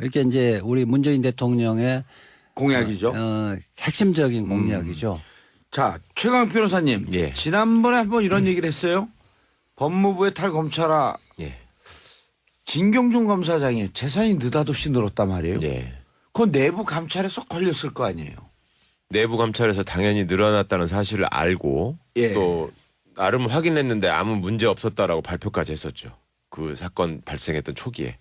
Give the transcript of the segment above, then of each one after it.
이렇게 이제 우리 문재인 대통령의 공약이죠. 핵심적인 공약이죠. 자, 최강 변호사님. 예. 지난번에 한번 이런 얘기를 했어요. 법무부의 탈검찰화 예. 진경준 검사장이 재산이 느닷없이 늘었단 말이에요. 예. 그건 내부 감찰에서 걸렸을 거 아니에요. 내부 감찰에서 당연히 늘어났다는 사실을 알고 예. 또 나름 확인했는데 아무 문제 없었다라고 발표까지 했었죠. 그 사건 발생했던 초기에.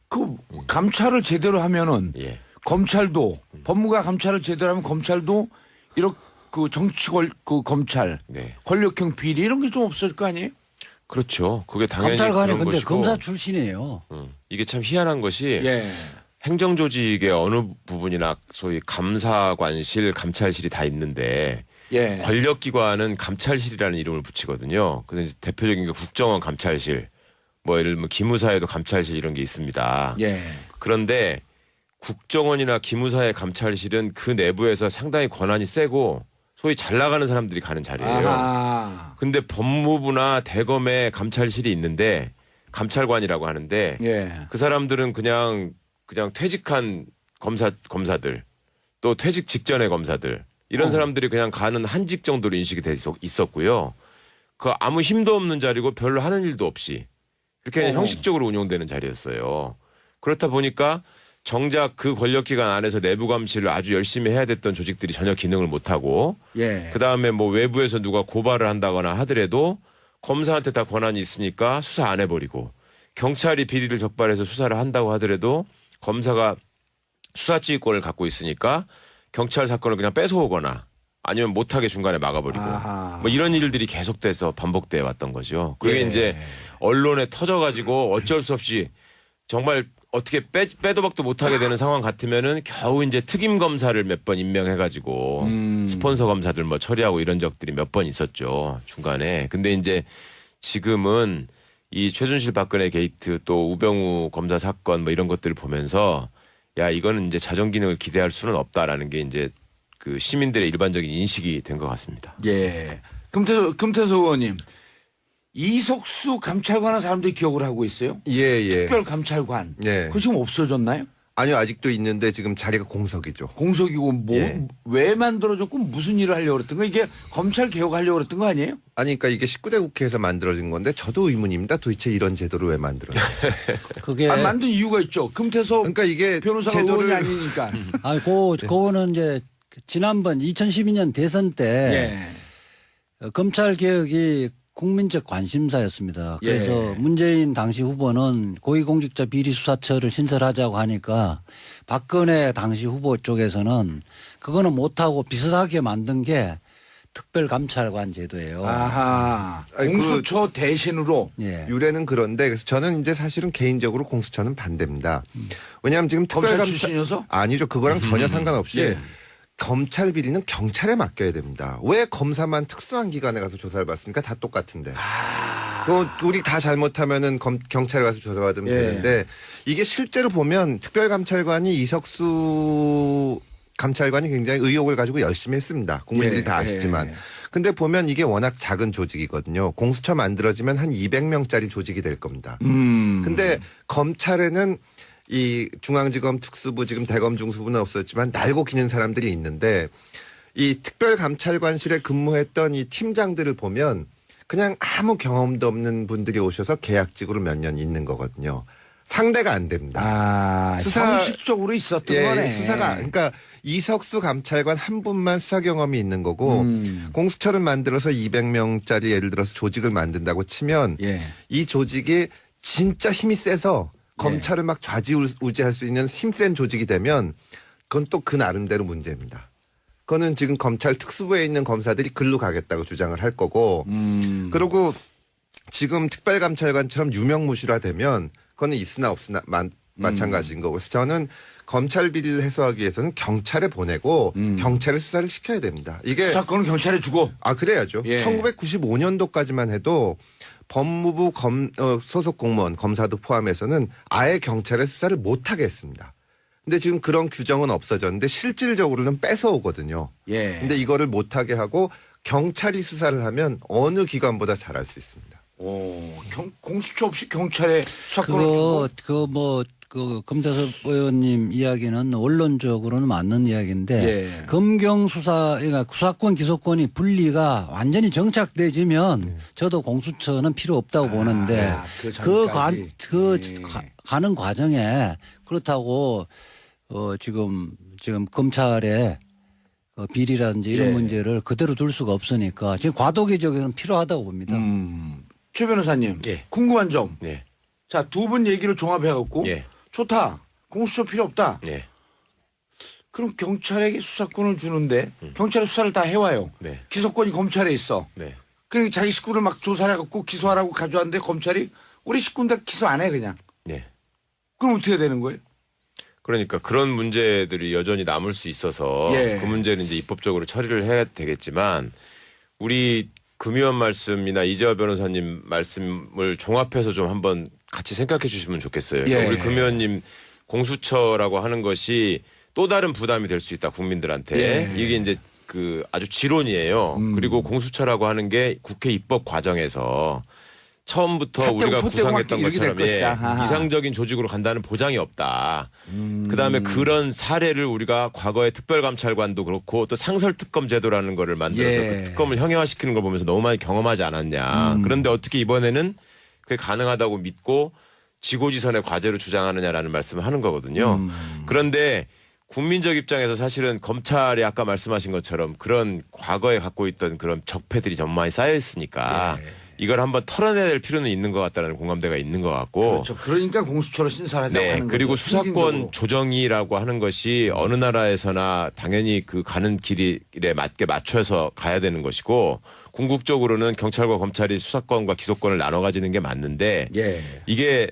그 감찰을 제대로 하면은 예. 검찰도 법무가 감찰을 제대로 하면 검찰도 이렇게 그 정치 그 검찰 네. 권력형 비리 이런 게 좀 없을 거 아니에요? 그렇죠. 그게 당연히 검찰관이 그런 근데 것이고. 검사 출신이에요. 이게 참 희한한 것이 예. 행정조직의 어느 부분이나 소위 감사관실, 감찰실이 다 있는데 예. 권력기관은 감찰실이라는 이름을 붙이거든요. 그래서 대표적인 게 국정원 감찰실, 뭐 예를 들면 기무사에도 감찰실 이런 게 있습니다. 예. 그런데 국정원이나 기무사의 감찰실은 그 내부에서 상당히 권한이 세고 소위 잘 나가는 사람들이 가는 자리예요. 아하. 근데 법무부나 대검에 감찰실이 있는데 감찰관이라고 하는데 예. 그 사람들은 그냥 퇴직한 검사들 또 퇴직 직전의 검사들 이런 사람들이 그냥 가는 한직 정도로 인식이 돼 있었고요. 그 아무 힘도 없는 자리고 별로 하는 일도 없이 그렇게 그냥 형식적으로 운영되는 자리였어요. 그렇다 보니까 정작 그 권력기관 안에서 내부 감시를 아주 열심히 해야 됐던 조직들이 전혀 기능을 못하고 예. 그다음에 뭐 외부에서 누가 고발을 한다거나 하더라도 검사한테 다 권한이 있으니까 수사 안 해버리고 경찰이 비리를 적발해서 수사를 한다고 하더라도 검사가 수사지휘권을 갖고 있으니까 경찰 사건을 그냥 뺏어오거나 아니면 못하게 중간에 막아버리고 아하. 뭐 이런 일들이 계속돼서 반복돼 왔던 거죠. 그게 예. 이제 언론에 터져가지고 어쩔 수 없이 정말 어떻게 빼도 박도 못하게 되는 상황 같으면은 겨우 이제 특임 검사를 몇 번 임명해가지고 스폰서 검사들 뭐 처리하고 이런 적들이 몇 번 있었죠 중간에. 근데 이제 지금은 이 최순실 박근혜 게이트 또 우병우 검사 사건 뭐 이런 것들을 보면서 야 이거는 이제 자정 기능을 기대할 수는 없다라는 게 이제 그 시민들의 일반적인 인식이 된 것 같습니다. 예. 금태섭 의원님. 이석수 감찰관은 사람들이 기억을 하고 있어요. 예, 예. 특별 감찰관. 예. 그거 지금 없어졌나요? 아니요, 아직도 있는데 지금 자리가 공석이죠. 공석이고 뭐 예. 왜 만들어졌고 무슨 일을 하려고 그랬던 거 이게 검찰 개혁하려고 그랬던 거 아니에요? 아니, 그러니까 이게 19대 국회에서 만들어진 건데 저도 의문입니다. 도대체 이런 제도를 왜 만들었나? 그게 만든 이유가 있죠. 금태섭 그러니까 이게 변호사가 의원이 아니니까. 그거는 이제 지난번 2012년 대선 때 검찰 개혁이 국민적 관심사였습니다. 그래서 문재인 당시 후보는 고위공직자 비리수사처를 신설하자고 하니까 박근혜 당시 후보 쪽에서는 그거는 못하고 비슷하게 만든 게 특별감찰관 제도예요. 아하. 아니, 공수처 대신으로. 예. 유래는 그런데 그래서 저는 이제 사실은 개인적으로 공수처는 반대입니다. 왜냐하면 지금 검찰 특별감찰 출신이어서? 아니죠. 그거랑 전혀 상관없이 예. 검찰 비리는 경찰에 맡겨야 됩니다. 왜 검사만 특수한 기관에 가서 조사를 받습니까? 다 똑같은데. 또 우리 다 잘못하면은 경찰에 가서 조사받으면 되는데 이게 실제로 보면 특별감찰관이 이석수 감찰관이 굉장히 의욕을 가지고 열심히 했습니다. 국민들이 다 아시지만. 근데 보면 이게 워낙 작은 조직이거든요. 공수처 만들어지면 한 200명짜리 조직이 될 겁니다. 근데 검찰에는 이 중앙지검 특수부 지금 대검 중수부는 없었지만 날고 기는 사람들이 있는데 이 특별감찰관실에 근무했던 이 팀장들을 보면 그냥 아무 경험도 없는 분들이 오셔서 계약직으로 몇 년 있는 거거든요. 상대가 안 됩니다. 형식적으로 있었던 거네. 수사가 그러니까 이석수 감찰관 한 분만 수사 경험이 있는 거고 공수처를 만들어서 200명짜리 예를 들어서 조직을 만든다고 치면 이 조직이 진짜 힘이 세서 검찰을 막 좌지우지할 수 있는 힘센 조직이 되면 그건 또 그 나름대로 문제입니다. 그거는 지금 검찰 특수부에 있는 검사들이 글로 가겠다고 주장을 할 거고 그리고 지금 특별감찰관처럼 유명무실화되면 그거는 있으나 없으나 마찬가지인 거고 그래서 저는 검찰 비리를 해소하기 위해서는 경찰에 보내고 경찰에 수사를 시켜야 됩니다. 이게 수사권은 경찰에 주고. 그래야죠. 1995년도까지만 해도 법무부 소속 공무원 검사도 포함해서는 아예 경찰의 수사를 못하게 했습니다. 근데 지금 그런 규정은 없어졌는데 실질적으로는 뺏어오거든요. 근데 이거를 못하게 하고 경찰이 수사를 하면 어느 기관보다 잘할 수 있습니다. 공수처 없이 경찰에 수사권을 주고. 그 금태섭 의원님 이야기는 원론적으로는 맞는 이야기인데 예. 검경 수사, 그러니까 수사권 기소권이 분리가 완전히 정착되지면 저도 공수처는 필요 없다고 보는데 그 전까지. 가는 과정에 그렇다고 지금 검찰의 비리라든지 이런 예. 문제를 그대로 둘 수가 없으니까 지금 과도기적으로는 필요하다고 봅니다. 최 변호사님 예. 궁금한 점. 예. 자, 두 분 얘기를 종합해갖고 예. 좋다. 공수처 필요 없다. 예. 그럼 경찰에게 수사권을 주는데 경찰이 수사를 다 해와요. 네. 기소권이 검찰에 있어. 네. 그러니까 자기 식구를 막 조사해갖고 기소하라고 가져왔는데 검찰이 우리 식구인데 기소 안 해 그냥. 네. 그럼 어떻게 되는 거예요? 그러니까 그런 문제들이 여전히 남을 수 있어서 예. 그 문제는 이제 입법적으로 처리를 해야 되겠지만 우리 금의원 말씀이나 이재화 변호사님 말씀을 종합해서 좀 한번 같이 생각해 주시면 좋겠어요. 그러니까 예. 우리 금의원님 공수처라고 하는 것이 또 다른 부담이 될 수 있다 국민들한테. 예. 이게 이제 그 아주 지론이에요. 그리고 공수처라고 하는 게 국회 입법 과정에서 처음부터 잣대고 우리가 푯대고 구상했던 이렇게 될 것처럼 것이다. 아하. 이상적인 조직으로 간다는 보장이 없다. 그다음에 그런 사례를 우리가 과거에 특별감찰관도 그렇고 또 상설특검 제도라는 거를 만들어서 예. 그 특검을 형해화시키는 걸 보면서 너무 많이 경험하지 않았냐. 그런데 어떻게 이번에는 그게 가능하다고 믿고 지고지선의 과제로 주장하느냐라는 말씀을 하는 거거든요. 그런데 국민적 입장에서 사실은 검찰이 아까 말씀하신 것처럼 그런 과거에 갖고 있던 그런 적폐들이 너무 많이 쌓여 있으니까 이걸 한번 털어내야 될 필요는 있는 것 같다는 공감대가 있는 것 같고. 그렇죠. 그러니까 공수처로 신설하자고 네. 하는 그리고 거죠. 수사권 상징적으로. 조정이라고 하는 것이 어느 나라에서나 당연히 그 가는 길에 맞게 맞춰서 가야 되는 것이고 궁극적으로는 경찰과 검찰이 수사권과 기소권을 나눠 가지는 게 맞는데 예. 이게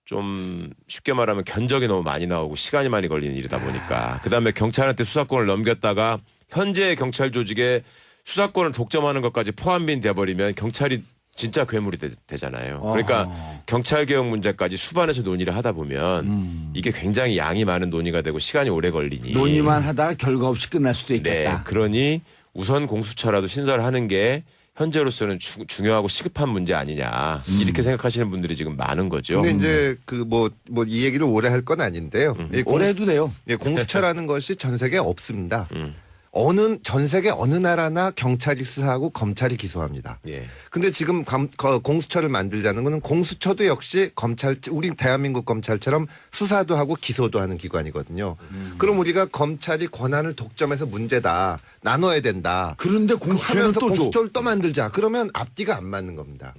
좀 쉽게 말하면 견적이 너무 많이 나오고 시간이 많이 걸리는 일이다 보니까 그다음에 경찰한테 수사권을 넘겼다가 현재 경찰 조직에 수사권을 독점하는 것까지 포함이 돼버리면 경찰이 진짜 괴물이 되잖아요. 그러니까 경찰개혁 문제까지 수반에서 논의를 하다 보면 이게 굉장히 양이 많은 논의가 되고 시간이 오래 걸리니 논의만 하다가 결과 없이 끝날 수도 네, 있겠다. 그러니 우선 공수처라도 신설하는 게 현재로서는 중요하고 시급한 문제 아니냐 이렇게 생각하시는 분들이 지금 많은 거죠. 근데 이제 그 이 얘기를 오래 할 건 아닌데요. 이 오래 해도 돼요. 공수처라는 것이 전 세계에 없습니다. 음. 전 세계 어느 나라나 경찰이 수사하고 검찰이 기소합니다. 예. 근데 지금 공수처를 만들자는 거는 공수처도 역시 우리 대한민국 검찰처럼 수사도 하고 기소도 하는 기관이거든요. 그럼 우리가 검찰이 권한을 독점해서 문제다. 나눠야 된다. 그런데 공수처는 하면서 또 줘. 공수처를 또 만들자. 그러면 앞뒤가 안 맞는 겁니다.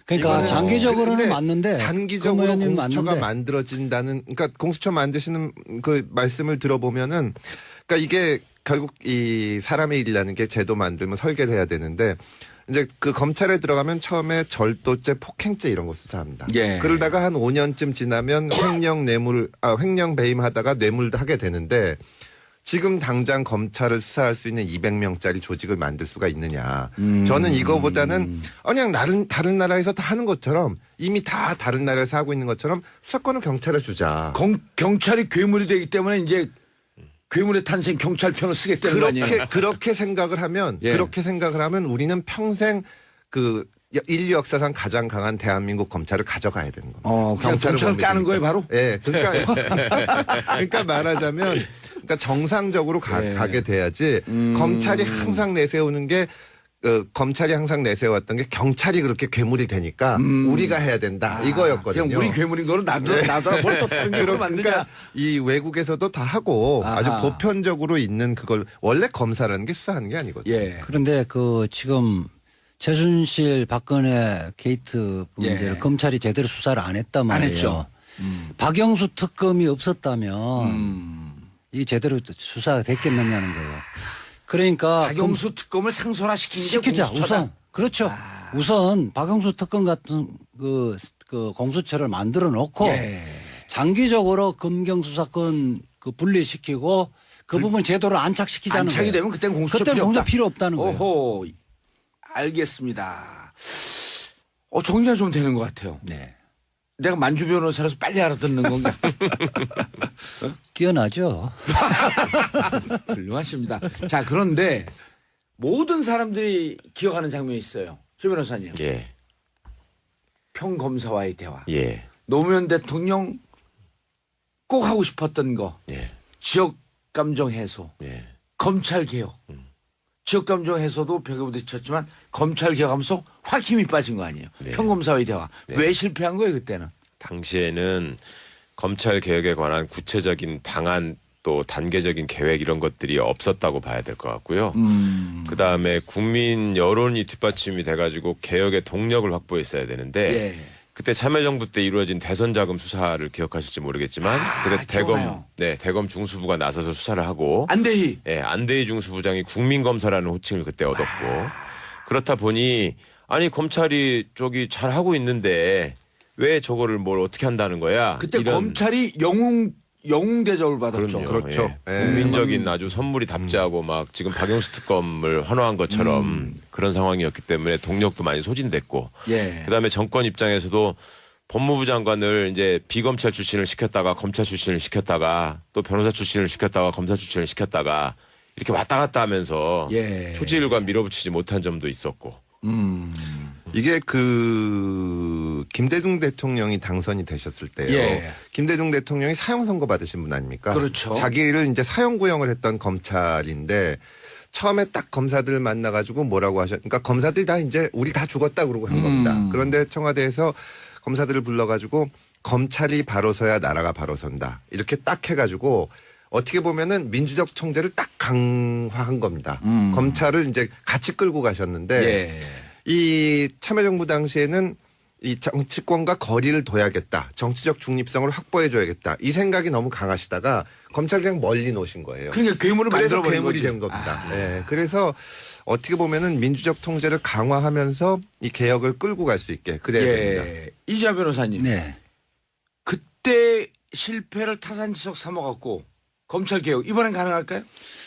그러니까 이거는 장기적으로는 근데 맞는데 단기적으로 금 의원님 공수처가 맞는데 만들어진다는 그러니까 공수처 만드시는 그 말씀을 들어보면은 그러니까 이게 결국 이 사람의 일이라는 게 제도 만들면 설계를 해야 되는데 이제 그 검찰에 들어가면 처음에 절도죄, 폭행죄 이런 거 수사합니다. 예. 그러다가 한 5년쯤 지나면 횡령 배임하다가 뇌물도 하게 되는데 지금 당장 검찰을 수사할 수 있는 200명짜리 조직을 만들 수가 있느냐. 저는 이거보다는 그냥 다른 나라에서 다 하는 것처럼 이미 다 다른 나라에서 하고 있는 것처럼 수사권을 경찰에 주자. 경찰이 괴물이 되기 때문에 이제 괴물의 탄생 경찰 편을 쓰겠다는 거 아니에요? 그렇게 생각을 하면 예. 우리는 평생 그 인류 역사상 가장 강한 대한민국 검찰을 가져가야 되는 겁니다. 경찰을 까는 거예요, 바로? 예. 그러니까 말하자면 그러니까 정상적으로 가게 돼야지 검찰이 항상 내세우는 게 검찰이 항상 내세웠던 게 경찰이 그렇게 괴물이 되니까 우리가 해야 된다 이거였거든요. 그냥 우리 괴물인 거로 나도 뭘또 다른 괴물 만드냐. 그러니까 이 외국에서도 다 하고 아주 아하. 보편적으로 있는 그걸 원래 검사라는 게 수사하는 게 아니거든요. 예. 그런데 그 지금 최순실 박근혜 게이트 문제를 예. 검찰이 제대로 수사를 안 했단 말이에요. 했죠. 박영수 특검이 없었다면 이 제대로 수사가 됐겠느냐는 거예요. 그러니까 박영수 특검을 상설화시킨 게 시키자 공수처다. 우선 그렇죠. 우선 박영수 특검 같은 그 공수처를 만들어 놓고 예. 장기적으로 검경 수사권 그 분리시키고 그 부분 제도를 안착시키자는 안착이 거예요. 되면 그때는 공수처 그때는 필요 공수처 없다. 필요 없다는 거예요. 오호. 알겠습니다. 정리가 좀 되는 것 같아요. 네. 내가 만주 변호사라서 빨리 알아듣는 건가? 뛰어나죠. 훌륭하십니다. 자, 그런데 모든 사람들이 기억하는 장면이 있어요. 최 변호사님. 예. 평검사와의 대화. 예. 노무현 대통령 꼭 하고 싶었던 거. 예. 지역 감정 해소. 예. 검찰 개혁. 지역 감정 해소도 벽에 부딪혔지만 검찰 개혁하면서 확 힘이 빠진 거 아니에요. 네. 평검사와의 대화. 네. 왜 실패한 거예요 그때는? 당시에는 검찰 개혁에 관한 구체적인 방안 또 단계적인 계획 이런 것들이 없었다고 봐야 될 것 같고요. 그다음에 국민 여론이 뒷받침이 돼가지고 개혁의 동력을 확보했어야 되는데 예. 그때 참여정부 때 이루어진 대선 자금 수사를 기억하실지 모르겠지만 그때 기억나요. 대검 중수부가 나서서 수사를 하고 안대희. 예, 안대희 중수부장이 국민검사라는 호칭을 그때 얻었고 그렇다 보니 아니 검찰이 저기 잘 하고 있는데 왜 저거를 뭘 어떻게 한다는 거야? 그때 이런 검찰이 영웅 대접을 받았죠. 그럼요. 그렇죠. 예. 예. 국민적인 아주 선물이 답지하고 막 지금 박영수 특검을 환호한 것처럼 그런 상황이었기 때문에 동력도 많이 소진됐고 예. 그다음에 정권 입장에서도 법무부 장관을 이제 비검찰 출신을 시켰다가 검찰 출신을 시켰다가 또 변호사 출신을 시켰다가 검사 출신을 시켰다가 이렇게 왔다 갔다 하면서 예. 소질과 밀어붙이지 못한 점도 있었고 이게 김대중 대통령이 당선이 되셨을 때요. 예. 김대중 대통령이 사형 선고 받으신 분 아닙니까? 그렇죠. 자기를 이제 사형 구형을 했던 검찰인데 처음에 딱 검사들을 만나가지고 뭐라고 그러니까 검사들 다 이제 우리 다 죽었다 그러고 한 겁니다. 그런데 청와대에서 검사들을 불러가지고 검찰이 바로 서야 나라가 바로 선다. 이렇게 딱 해가지고 어떻게 보면은 민주적 총재를 딱 강화한 겁니다. 검찰을 이제 같이 끌고 가셨는데 예. 이 참여정부 당시에는 이 정치권과 거리를 둬야겠다. 정치적 중립성을 확보해줘야겠다. 이 생각이 너무 강하시다가 검찰 그냥 멀리 놓으신 거예요. 그러니까 괴물을 그래서 만들어버린 괴물이 거지. 된 겁니다. 예. 그래서 어떻게 보면은 민주적 통제를 강화하면서 이 개혁을 끌고 갈 수 있게 그래야 됩니다. 예. 이자 변호사님. 네. 그때 실패를 타산지석 삼아갖고 검찰 개혁 이번엔 가능할까요?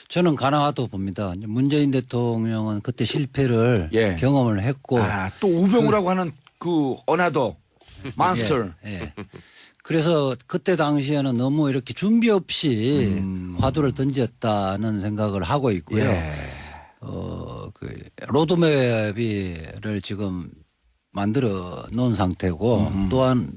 저는 가능하다고 봅니다. 문재인 대통령은 그때 실패를 예. 경험을 했고 또 우병우라고 하는 그 어나더 마스터. 예. 그래서 그때 당시에는 너무 이렇게 준비 없이 화두를 던졌다는 생각을 하고 있고요. 예. 그 로드맵을 지금 만들어 놓은 상태고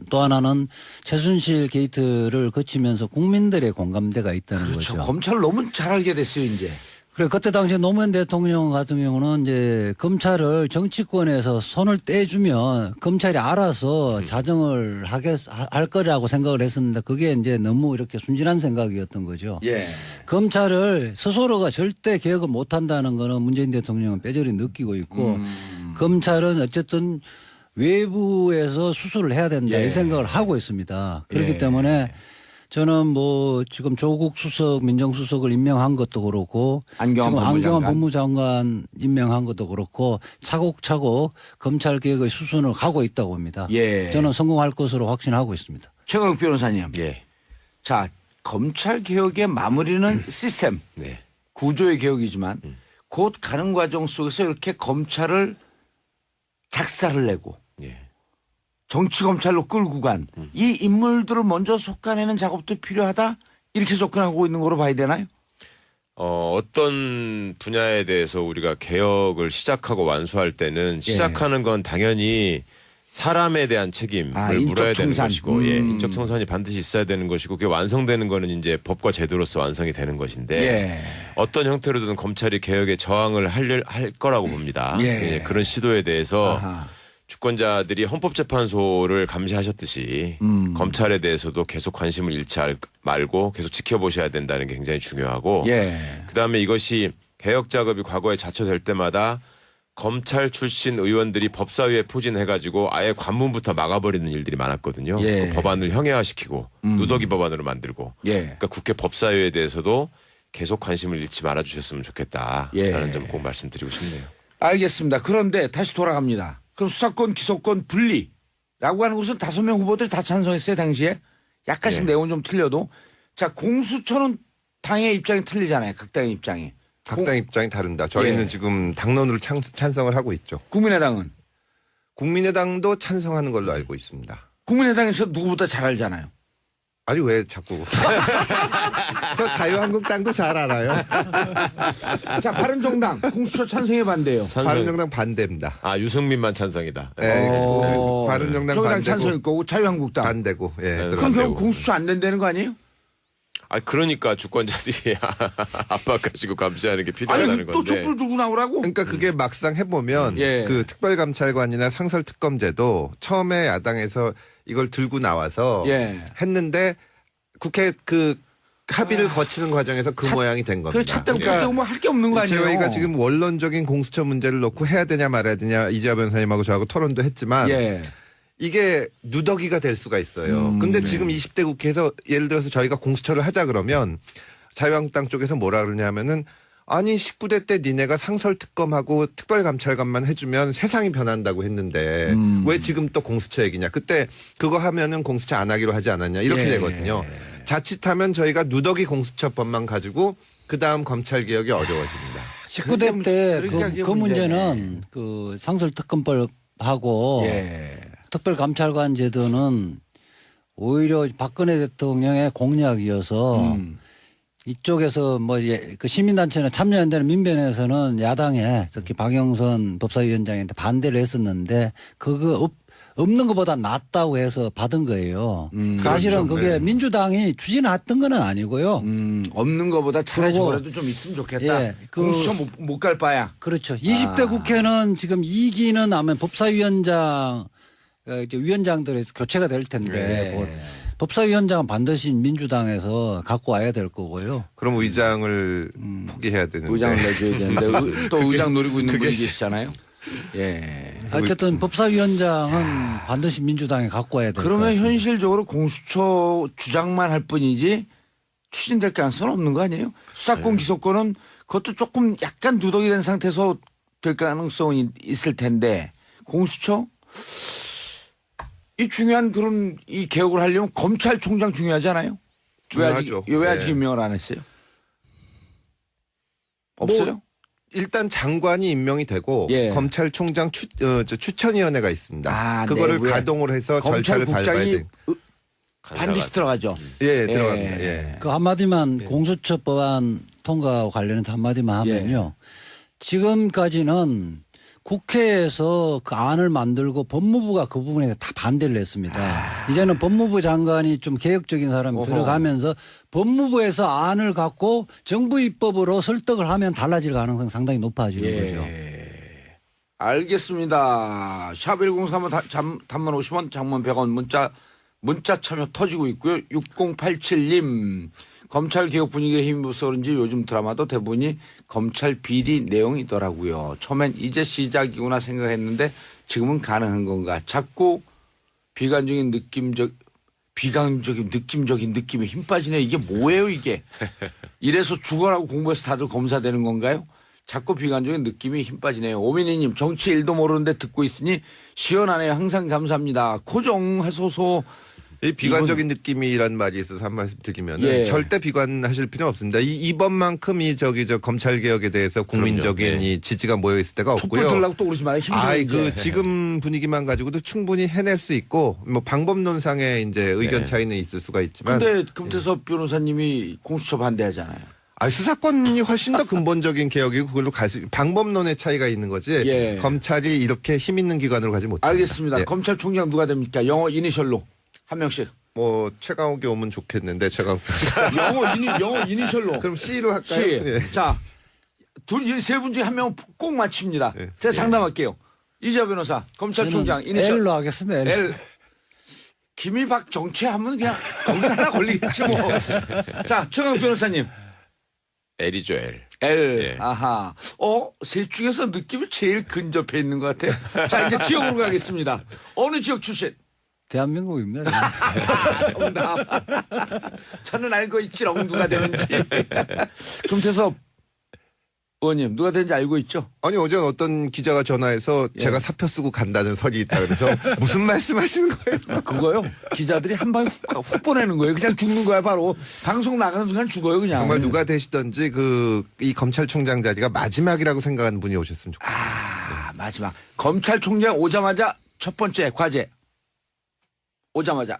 또 하나는 최순실 게이트를 거치면서 국민들의 공감대가 있다는 그렇죠. 거죠. 검찰을 너무 잘 알게 됐어요 이제. 그래 그때 당시에 노무현 대통령 같은 경우는 이제 검찰을 정치권에서 손을 떼주면 검찰이 알아서 자정을 할 거라고 생각을 했었는데 그게 이제 너무 이렇게 순진한 생각이었던 거죠. 예. 검찰을 스스로가 절대 개혁을 못 한다는 거는 문재인 대통령은 뼈저리 느끼고 있고 검찰은 어쨌든 외부에서 수술을 해야 된다 예. 이 생각을 하고 있습니다. 그렇기 예. 때문에 저는 뭐 지금 조국 수석 민정수석을 임명한 것도 그렇고 안경환 지금 법무장관. 안경환 법무장관 임명한 것도 그렇고 차곡차곡 검찰 개혁의 수순을 가고 있다고 봅니다. 예. 저는 성공할 것으로 확신하고 있습니다. 최강욱 변호사님. 예. 자 검찰 개혁의 마무리는 시스템 네. 구조의 개혁이지만 곧 가는 과정 속에서 이렇게 검찰을 작사를 내고 예. 정치 검찰로 끌고 간 이 인물들을 먼저 솎아내는 작업도 필요하다 이렇게 접근하고 있는 거로 봐야 되나요? 어떤 분야에 대해서 우리가 개혁을 시작하고 완수할 때는 예. 시작하는 건 당연히 사람에 대한 책임을 인적 물어야 되는 청산. 것이고, 예, 인적 청산이 반드시 있어야 되는 것이고, 그게 완성되는 거는 이제 법과 제도로서 완성이 되는 것인데, 예. 어떤 형태로든 검찰이 개혁에 저항을 할 거라고 봅니다. 예. 예, 그런 시도에 대해서 아하. 주권자들이 헌법재판소를 감시하셨듯이 검찰에 대해서도 계속 관심을 잃지 말고 계속 지켜보셔야 된다는 게 굉장히 중요하고, 예. 그다음에 이것이 개혁 작업이 과거에 자초될 때마다 검찰 출신 의원들이 법사위에 포진해가지고 아예 관문부터 막아버리는 일들이 많았거든요. 예. 그 법안을 형해화시키고 누더기 법안으로 만들고. 예. 그러니까 국회 법사위에 대해서도 계속 관심을 잃지 말아주셨으면 좋겠다라는 예. 점 꼭 말씀드리고 싶네요. 알겠습니다. 그런데 다시 돌아갑니다. 그럼 수사권 기소권 분리라고 하는 것은 5명 후보들이 다 찬성했어요 당시에. 약간씩 네. 내용은 좀 틀려도. 자 공수처는 당의 입장이 틀리잖아요. 각 당의 입장이. 각 당 입장이 다릅니다. 저희는 예. 지금 당론으로 찬성을 하고 있죠. 국민의당은. 국민의당도 찬성하는 걸로 알고 있습니다. 국민의당에서 누구보다 잘 알잖아요. 아니 왜 자꾸 저 자유한국당도 잘 알아요. 자, 바른정당 공수처 찬성에 반대요. 바른정당 반대입니다. 아, 유승민만 찬성이다. 네, 어. 바른정당 정당 반대고 찬성일 거고 자유한국당. 반대고. 예. 네, 그럼 반대고. 결국 공수처 안 된다는 거 아니에요? 아, 그러니까 주권자들이 압박하시고 감시하는 게 필요하다는 아니 또 건데. 촛불 들고 나오라고? 그러니까 그게 막상 해보면 예. 그 특별감찰관이나 상설특검제도 처음에 야당에서 이걸 들고 나와서 예. 했는데 국회 그 합의를 거치는 과정에서 그 모양이 된 겁니다. 그래 찼다고 뺐다고 뭐 할 게 없는 거 아니에요? 저희가 지금 원론적인 공수처 문제를 놓고 해야 되냐 말아야 되냐 이재화 변호사님하고 저하고 토론도 했지만 예. 이게 누더기가 될 수가 있어요. 근데 지금 20대 국회에서 예를 들어서 저희가 공수처를 하자 그러면 자유한국당 쪽에서 뭐라 그러냐면은 아니 19대 때 니네가 상설특검하고 특별감찰관만 해주면 세상이 변한다고 했는데 왜 지금 또 공수처 얘기냐. 그때 그거 하면은 공수처 안 하기로 하지 않았냐 이렇게 예. 되거든요. 자칫하면 저희가 누더기 공수처법만 가지고 그다음 검찰개혁이 어려워집니다. 19대 때 그러니까 그게 그 문제네. 문제는 그 상설특검법하고 예. 특별감찰관 제도는 오히려 박근혜 대통령의 공약이어서 이쪽에서 뭐 그 시민단체나 참여연대는 민변에서는 야당에 특히 박영선 법사위원장한테 반대를 했었는데 그거 없는 것보다 낫다고 해서 받은 거예요. 사실은 그렇죠. 그게 네. 민주당이 추진했던 건 아니고요. 없는 거보다 차라리 그리고- 저거라도 좀 있으면 좋겠다. 예, 그- 공수처 못 갈 바야. 그렇죠. 20대 국회는 지금 2기는 아마 법사위원장 이제 위원장들의 교체가 될 텐데 네. 뭐 법사위원장은 반드시 민주당에서 갖고 와야 될 거고요. 그럼 의장을 포기해야 되는데. 의장을 내줘야 되는데 또 의장 노리고 있는 그게 분이 계시잖아요. 예. 어쨌든 법사위원장은 반드시 민주당에 갖고 와야 될 것 그러면 같습니다. 현실적으로 공수처 주장만 할 뿐이지 추진될 가능성은 없는 거 아니에요? 수사권 기소권은 그것도 조금 약간 누더기 된 상태에서 될 가능성이 있을 텐데 공수처 이 중요한 그런 이 개혁을 하려면 검찰총장 중요하잖아요. 중요하죠. 왜 아직 예. 임명을 안 했어요? 없어요? 일단 장관이 임명이 되고 예. 검찰총장 추천위원회가 있습니다. 아, 그거를 내부에. 가동을 해서 절차를 밟아야 검찰국장이 돼. 반드시 들어가죠. 예, 들어갑니다. 예. 그 한마디만 공수처 법안 통과와 관련해서 한마디만 예. 하면요. 지금까지는 국회에서 그 안을 만들고 법무부가 그 부분에 대해서 다 반대를 했습니다. 이제는 법무부 장관이 좀 개혁적인 사람이 어허. 들어가면서 법무부에서 안을 갖고 정부 입법으로 설득을 하면 달라질 가능성이 상당히 높아지는 거죠. 알겠습니다. 샵 1035 단문 50원 장문 100원 문자 참여 터지고 있고요. 6087님 검찰 개혁 분위기에 힘입어서 그런지 요즘 드라마도 대부분이 검찰 비리 내용이더라고요. 처음엔 이제 시작이구나 생각했는데 지금은 가능한 건가. 자꾸 비관적인 느낌적인 느낌에 힘 빠지네. 이게 뭐예요 이게. 이래서 죽어라고 공부해서 다들 검사되는 건가요? 자꾸 비관적인 느낌이 힘 빠지네요. 오민희님 정치 일도 모르는데 듣고 있으니 시원하네요. 항상 감사합니다. 고정하소서. 이 비관적인 느낌이란 말이 있어서 한 말씀 드리면 예. 절대 비관하실 필요는 없습니다. 이번만큼 저 검찰 개혁에 대해서 국민적인 그럼요. 이 지지가 모여 있을 때가 촛불 없고요. 들라고 또 그러지 마요. 힘들어. 지금 분위기만 가지고도 충분히 해낼 수 있고 뭐 방법론상의 이제 의견 네. 차이는 있을 수가 있지만 근데 금태섭 변호사님이 공수처 반대하잖아요. 수사권이 훨씬 더 근본적인 개혁이고 그걸로 갈 수 방법론의 차이가 있는 거지. 예. 검찰이 이렇게 힘 있는 기관으로 가지 못합니다. 알겠습니다. 예. 검찰총장 누가 됩니까? 영어 이니셜로 한 명씩. 뭐 최강욱이 오면 좋겠는데 최강욱. 영어 이니셜로. 그럼 C로 할까요? C. 예. 자, 세 분 중에 한 명은 꼭 맞춥니다. 예. 제가 상담할게요. 이재화 변호사, 검찰총장 저는 이니셜 L로 하겠습니다. L. L. 김이박 정치하면 그냥 거기 하나 걸리겠지 뭐. 자, 최강 변호사님. L이죠, L. L. 예. 아하. 셋 중에서 느낌이 제일 근접해 있는 것 같아요. 자, 이제 지역으로 가겠습니다. 어느 지역 출신? 대한민국입니다. 정답. 저는 알고 있지롱 누가 되는지. 금태섭 의원님 누가 되는지 알고 있죠? 아니 어제 어떤 기자가 전화해서 예. 제가 사표 쓰고 간다는 설이 있다 그래서 무슨 말씀하시는 거예요? 그거요. 기자들이 한 방에 훅 보내는 거예요. 그냥 죽는 거야 바로. 방송 나가는 순간 죽어요 그냥. 정말 누가 되시든지 이 검찰총장 자리가 마지막이라고 생각하는 분이 오셨으면 좋겠어요. 마지막. 검찰총장 오자마자 첫 번째 과제. 오자마자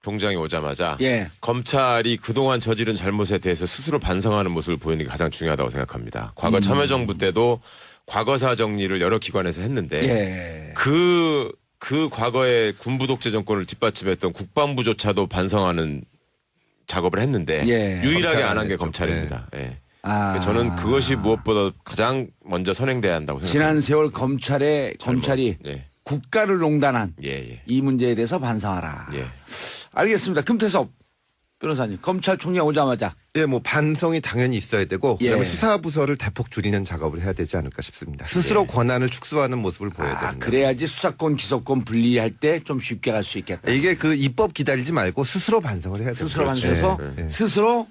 종장이 오자마자 예. 검찰이 그동안 저지른 잘못에 대해서 스스로 반성하는 모습을 보이는 게 가장 중요하다고 생각합니다. 과거 참여정부 때도 과거사 정리를 여러 기관에서 했는데 예. 그 과거의 군부 독재 정권을 뒷받침했던 국방부조차도 반성하는 작업을 했는데 예. 유일하게 검찰 안 한 게 했죠. 검찰입니다. 예. 아. 저는 그것이 무엇보다 가장 먼저 선행돼야 한다고 생각합니다. 지난 세월 검찰이 예. 국가를 농단한 예. 이 문제에 대해서 반성하라. 예. 알겠습니다. 금태섭 변호사님, 검찰총장 오자마자 예, 뭐 반성이 당연히 있어야 되고 예. 그다음에 수사부서를 대폭 줄이는 작업을 해야 되지 않을까 싶습니다. 스스로 권한을 축소하는 모습을 보여야 됩니다. 그래야지 수사권, 기소권 분리할 때 좀 쉽게 갈 수 있겠다. 이게 그 입법 기다리지 말고 스스로 반성을 해야 됩니다. 스스로 반성해서 예, 스스로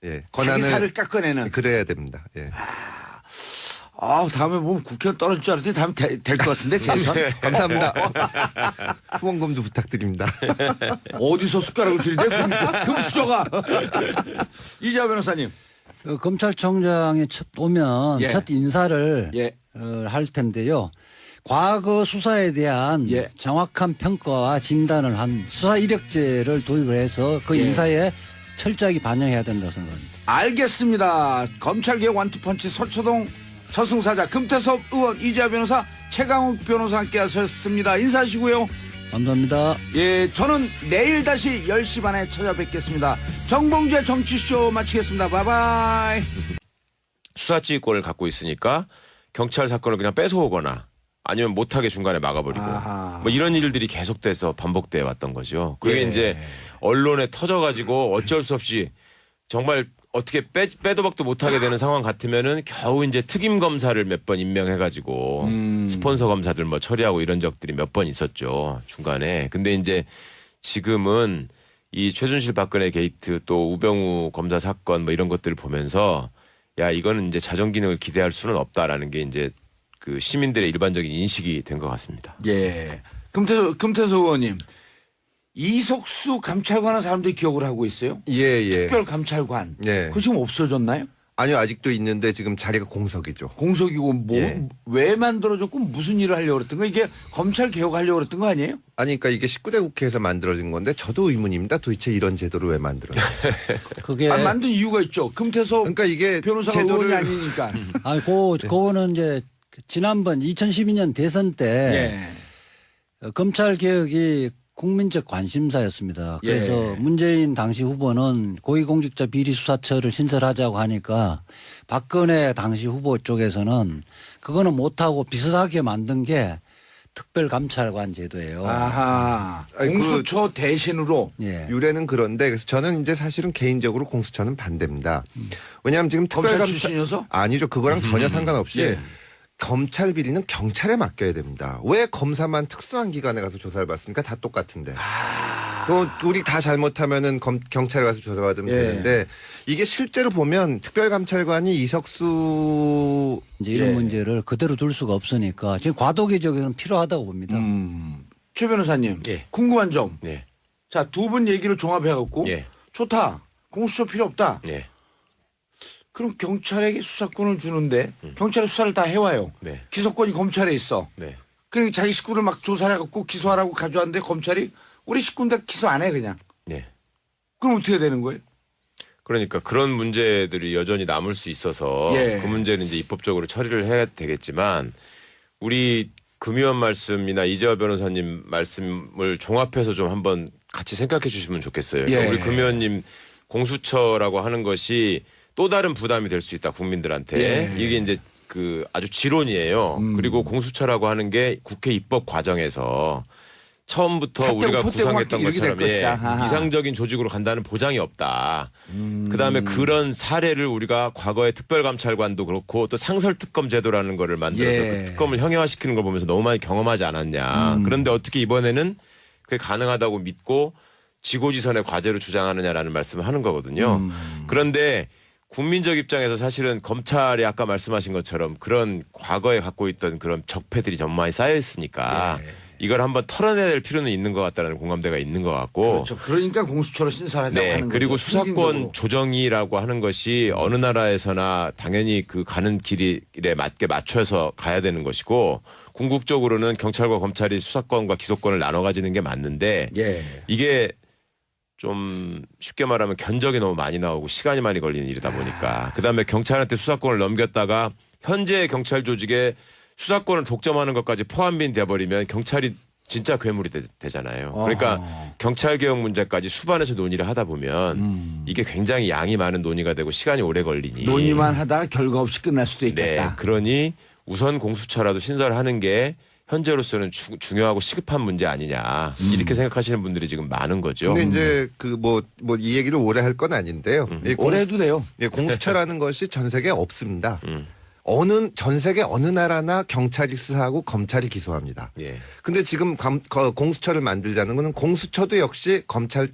예. 자기 살을 깎아내는. 그래야 됩니다. 예. 다음에 보면 국회의원 떨어질 줄 알았더니 다음에 될 것 같은데 재선. 감사합니다. 후원금도 부탁드립니다. 어디서 숟가락을 들이대? 금수저가. 이재화 변호사님. 검찰총장이 첫 오면 예. 첫 인사를 예. 할 텐데요. 과거 수사에 대한 예. 정확한 평가와 진단을 한 수사 이력제를 도입을 해서 그 예. 인사에 철저하게 반영해야 된다고 생각합니다. 알겠습니다. 검찰개혁 완투펀치 서초동 저승사자 금태섭 의원, 이재화 변호사, 최강욱 변호사 함께 하셨습니다. 인사하시고요. 감사합니다. 예, 저는 내일 다시 10시 반에 찾아뵙겠습니다. 정봉재 정치쇼 마치겠습니다. 바이바이. 수사지휘권을 갖고 있으니까 경찰 사건을 그냥 뺏어오거나 아니면 못하게 중간에 막아버리고 아하. 뭐 이런 일들이 계속돼서 반복돼 왔던 거죠. 그게 예. 이제 언론에 터져가지고 어쩔 수 없이 정말 어떻게 빼도 박도 못하게 되는 상황 같으면은 겨우 이제 특임 검사를 몇 번 임명해가지고 스폰서 검사들 뭐 처리하고 이런 적들이 몇 번 있었죠 중간에. 근데 이제 지금은 이 최순실 박근혜 게이트 또 우병우 검사 사건 뭐 이런 것들을 보면서 야 이거는 이제 자정 기능을 기대할 수는 없다라는 게 이제 그 시민들의 일반적인 인식이 된 것 같습니다. 예. 금태섭 의원님. 이석수 감찰관은 사람들이 기억을 하고 있어요. 예. 특별감찰관. 예. 그거 지금 없어졌나요? 아니요, 아직도 있는데 지금 자리가 공석이죠. 공석이고 예. 왜 만들어졌고 무슨 일을 하려고 그랬던 거 이게 검찰 개혁하려고 그랬던 거 아니에요? 아니, 그러니까 이게 19대 국회에서 만들어진 건데 저도 의문입니다. 도대체 이런 제도를 왜 만들었는지. 그게 만든 이유가 있죠. 금태섭 그러니까 이게 변호사가 의원이 아니니까. 그거는 이제 지난번 2012년 대선 때 예. 검찰 개혁이 국민적 관심사였습니다. 그래서 예. 문재인 당시 후보는 고위공직자 비리수사처를 신설하자고 하니까 박근혜 당시 후보 쪽에서는 그거는 못하고 비슷하게 만든 게 특별감찰관 제도예요. 아하. 아니, 공수처 대신으로. 예. 유래는 그런데 그래서 저는 이제 사실은 개인적으로 공수처는 반대입니다. 왜냐하면 지금 검찰 특별감찰 출신이어서? 아니죠. 그거랑 전혀 상관없이 예. 검찰 비리는 경찰에 맡겨야 됩니다. 왜 검사만 특수한 기관에 가서 조사를 받습니까? 다 똑같은데. 또 우리 다 잘못하면은 경찰에 가서 조사받으면 예. 되는데 이게 실제로 보면 특별감찰관이 이석수 이제 이런 예. 문제를 그대로 둘 수가 없으니까 지금 과도기적으로는 필요하다고 봅니다. 최 변호사님. 예. 궁금한 점. 네. 자, 두 분 얘기를 종합해갖고. 예. 좋다. 공수처 필요 없다. 네. 그럼 경찰에게 수사권을 주는데 경찰이 수사를 다 해와요. 네. 기소권이 검찰에 있어. 네. 그러니까 자기 식구를 막 조사해갖고 기소하라고 가져왔는데 검찰이 우리 식구인데 기소 안 해 그냥. 네. 그럼 어떻게 되는 거예요? 그러니까 그런 문제들이 여전히 남을 수 있어서 예. 그 문제는 이제 입법적으로 처리를 해야 되겠지만 우리 금 의원 말씀이나 이재화 변호사님 말씀을 종합해서 좀 한번 같이 생각해 주시면 좋겠어요. 그러니까 예. 우리 금 의원님 공수처라고 하는 것이 또 다른 부담이 될 수 있다 국민들한테. 예. 이게 이제 그 아주 지론이에요. 그리고 공수처라고 하는 게 국회 입법 과정에서 처음부터 삿대고 우리가 포대고 구상했던 막 이렇게 될 것처럼 것이다. 아하. 이상적인 조직으로 간다는 보장이 없다. 그다음에 그런 사례를 우리가 과거의 특별감찰관도 그렇고 또 상설특검 제도라는 거를 만들어서 예. 그 특검을 형해화시키는 걸 보면서 너무 많이 경험하지 않았냐. 그런데 어떻게 이번에는 그게 가능하다고 믿고 지고지선의 과제로 주장하느냐라는 말씀을 하는 거거든요. 그런데 국민적 입장에서 사실은 검찰이 아까 말씀하신 것처럼 그런 과거에 갖고 있던 그런 적폐들이 좀 많이 쌓여 있으니까 이걸 한번 털어내야 될 필요는 있는 것 같다는 공감대가 있는 것 같고. 그렇죠. 그러니까 공수처로 신설하자고 네. 하는 거죠. 그리고 수사권 상징적으로. 조정이라고 하는 것이 어느 나라에서나 당연히 그 가는 길에 맞게 맞춰서 가야 되는 것이고 궁극적으로는 경찰과 검찰이 수사권과 기소권을 나눠 가지는 게 맞는데 예. 이게 좀 쉽게 말하면 견적이 너무 많이 나오고 시간이 많이 걸리는 일이다 보니까 그다음에 경찰한테 수사권을 넘겼다가 현재 경찰 조직에 수사권을 독점하는 것까지 포함이 돼버리면 경찰이 진짜 괴물이 되잖아요. 그러니까 경찰 개혁 문제까지 수반에서 논의를 하다 보면 이게 굉장히 양이 많은 논의가 되고 시간이 오래 걸리니 논의만 하다가 결과 없이 끝날 수도 네, 있겠다. 그러니 우선 공수처라도 신설하는 게 현재로서는 중요하고 시급한 문제 아니냐 이렇게 생각하시는 분들이 지금 많은 거죠. 근데 이제 그 뭐 이 얘기를 오래 할 건 아닌데요. 이 오래 해도 돼요. 공수처라는 것이 전 세계에 없습니다. 음. 전 세계 어느 나라나 경찰이 수사하고 검찰이 기소합니다. 예. 근데 지금 공수처를 만들자는 거는 공수처도 역시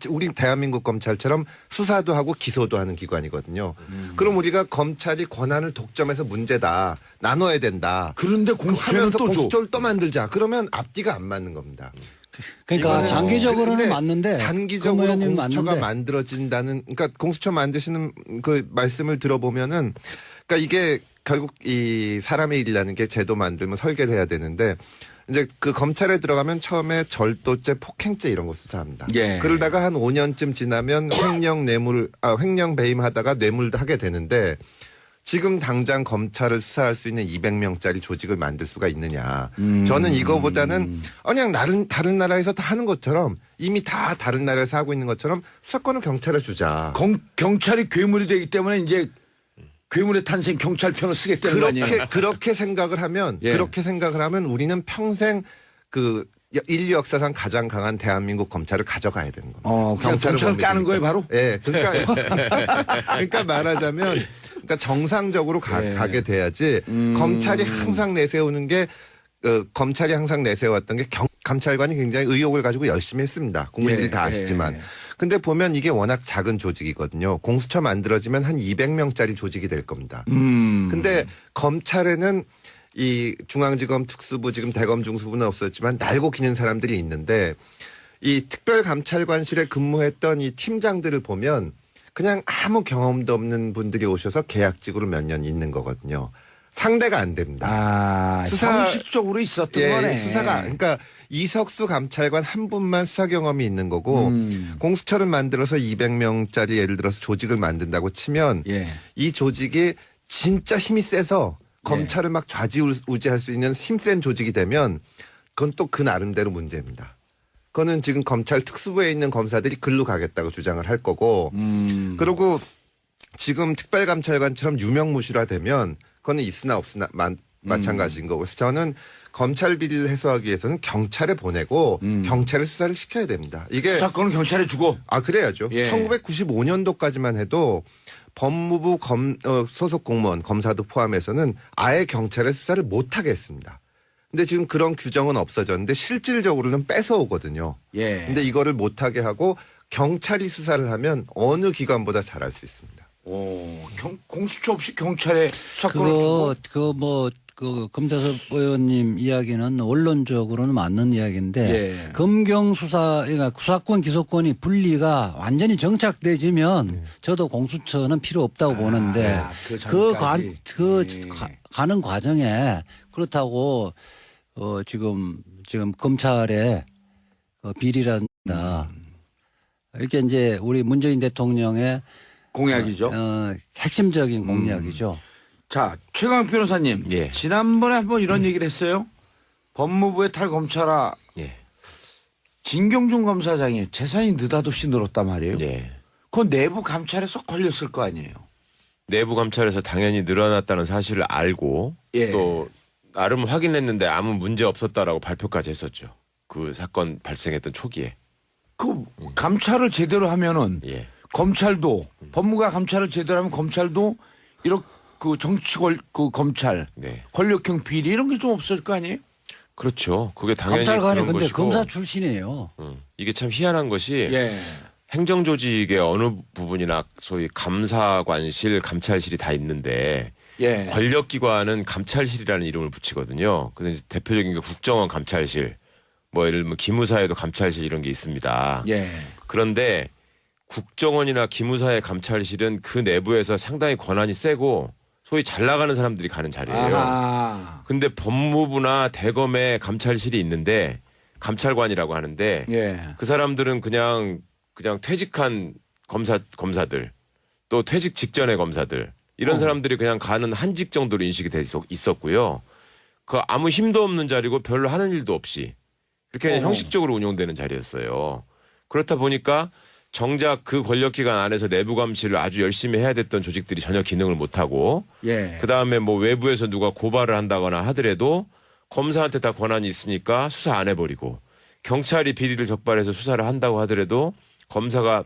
우리 대한민국 검찰처럼 수사도 하고 기소도 하는 기관이거든요. 그럼 우리가 검찰이 권한을 독점해서 문제다. 나눠야 된다. 그런데 공수처는 하면서 또 줘. 공수처를 또 만들자. 그러면 앞뒤가 안 맞는 겁니다. 그러니까 이거는- 장기적으로는 근데 맞는데 단기적으로 그 의원님 공수처가 맞는데 만들어진다는 그러니까 공수처 만드시는 그 말씀을 들어보면은 그러니까 이게 결국 이 사람의 일이라는 게 제도 만들면 설계를 해야 되는데 이제 그 검찰에 들어가면 처음에 절도죄, 폭행죄 이런 거 수사합니다. 예. 그러다가 한 5년쯤 지나면 횡령 배임하다가 뇌물도 하게 되는데 지금 당장 검찰을 수사할 수 있는 200명짜리 조직을 만들 수가 있느냐. 저는 이거보다는 그냥 다른 나라에서 다 하는 것처럼 이미 다 다른 나라에서 하고 있는 것처럼 수사권을 경찰에 주자. 경찰이 괴물이 되기 때문에 이제 괴물의 탄생 경찰 편을 쓰겠다는 거 아니에요? 그렇게 생각을 하면 예. 그렇게 생각을 하면 우리는 평생 그 인류 역사상 가장 강한 대한민국 검찰을 가져가야 되는 겁니다. 경찰을 까는 거예요, 바로? 예. 그러니까 말하자면 그러니까 정상적으로 가게 돼야지 검찰이 항상 내세우는 게 검찰이 항상 내세웠던 게 감찰관이 굉장히 의욕을 가지고 열심히 했습니다. 국민들이 예, 다 아시지만. 예. 근데 보면 이게 워낙 작은 조직이거든요. 공수처 만들어지면 한 200명짜리 조직이 될 겁니다. 근데 검찰에는 이 중앙지검 특수부 지금 대검 중수부는 없었지만 날고 기는 사람들이 있는데 이 특별감찰관실에 근무했던 이 팀장들을 보면 그냥 아무 경험도 없는 분들이 오셔서 계약직으로 몇 년 있는 거거든요. 상대가 안 됩니다. 형식적으로 있었던 거네. 수사가 그러니까 이석수 감찰관 한 분만 수사 경험이 있는 거고 공수처를 만들어서 200명짜리 예를 들어서 조직을 만든다고 치면 예. 이 조직이 진짜 힘이 세서 검찰을 막 좌지우지할 수 있는 힘센 조직이 되면 그건 또 그 나름대로 문제입니다. 그거는 지금 검찰 특수부에 있는 검사들이 글로 가겠다고 주장을 할 거고 그리고 지금 특별감찰관처럼 유명무실화되면 그거는 있으나 없으나 마찬가지인 거고 그래서 저는 검찰 비리를 해소하기 위해서는 경찰에 보내고 경찰에 수사를 시켜야 됩니다. 이게 수사권은 경찰에 주고. 그래야죠. 예. 1995년도까지만 해도 법무부 소속 공무원 검사도 포함해서는 아예 경찰의 수사를 못하게 했습니다. 근데 지금 그런 규정은 없어졌는데 실질적으로는 뺏어오거든요. 예. 근데 이거를 못하게 하고 경찰이 수사를 하면 어느 기관보다 잘할 수 있습니다. 공수처 없이 경찰에 수사권을 주고. 그 금태섭 의원님 이야기는 원론적으로는 맞는 이야기인데 예. 검경 수사 그러니까 수사권 기소권이 분리가 완전히 정착되지면 저도 공수처는 필요 없다고 보는데 그 전까지. 가는 과정에 그렇다고 지금 검찰의 비리란다 이렇게 이제 우리 문재인 대통령의 공약이죠. 핵심적인 공약이죠. 자, 최강 변호사님. 예. 지난번에 한번 이런 얘기를 했어요. 법무부의 탈검찰화 예. 진경준 검사장이 재산이 느닷없이 늘었단 말이에요. 예. 그건 내부 감찰에서 걸렸을 거 아니에요. 내부 감찰에서 당연히 늘어났다는 사실을 알고 예. 또 나름 확인했는데 아무 문제 없었다라고 발표까지 했었죠. 그 사건 발생했던 초기에. 그 감찰을 제대로 하면은 예. 검찰도 법무가 감찰을 제대로 하면 검찰도 이렇게 그 검찰 네. 권력형 비리 이런 게 좀 없을 거 아니에요? 그렇죠. 그게 당연히 검찰관이 그런 근데 것이고. 검사 출신이에요. 이게 참 희한한 것이 예. 행정조직의 어느 부분이나 소위 감사관실, 감찰실이 다 있는데 예. 권력기관은 감찰실이라는 이름을 붙이거든요. 그래서 이제 대표적인 게 국정원 감찰실, 뭐 예를 들면 기무사에도 감찰실 이런 게 있습니다. 예. 그런데 국정원이나 기무사의 감찰실은 그 내부에서 상당히 권한이 세고 소위 잘 나가는 사람들이 가는 자리예요. 아하. 근데 법무부나 대검에 감찰실이 있는데 감찰관이라고 하는데 예. 그 사람들은 그냥 그냥 퇴직한 검사들 또 퇴직 직전의 검사들 이런 사람들이 그냥 가는 한직 정도로 인식이 돼 있었고요. 그 아무 힘도 없는 자리고 별로 하는 일도 없이 그렇게 그냥 형식적으로 운영되는 자리였어요. 그렇다 보니까 정작 그 권력기관 안에서 내부 감시를 아주 열심히 해야 됐던 조직들이 전혀 기능을 못하고 예. 그다음에 뭐 외부에서 누가 고발을 한다거나 하더라도 검사한테 다 권한이 있으니까 수사 안 해버리고 경찰이 비리를 적발해서 수사를 한다고 하더라도 검사가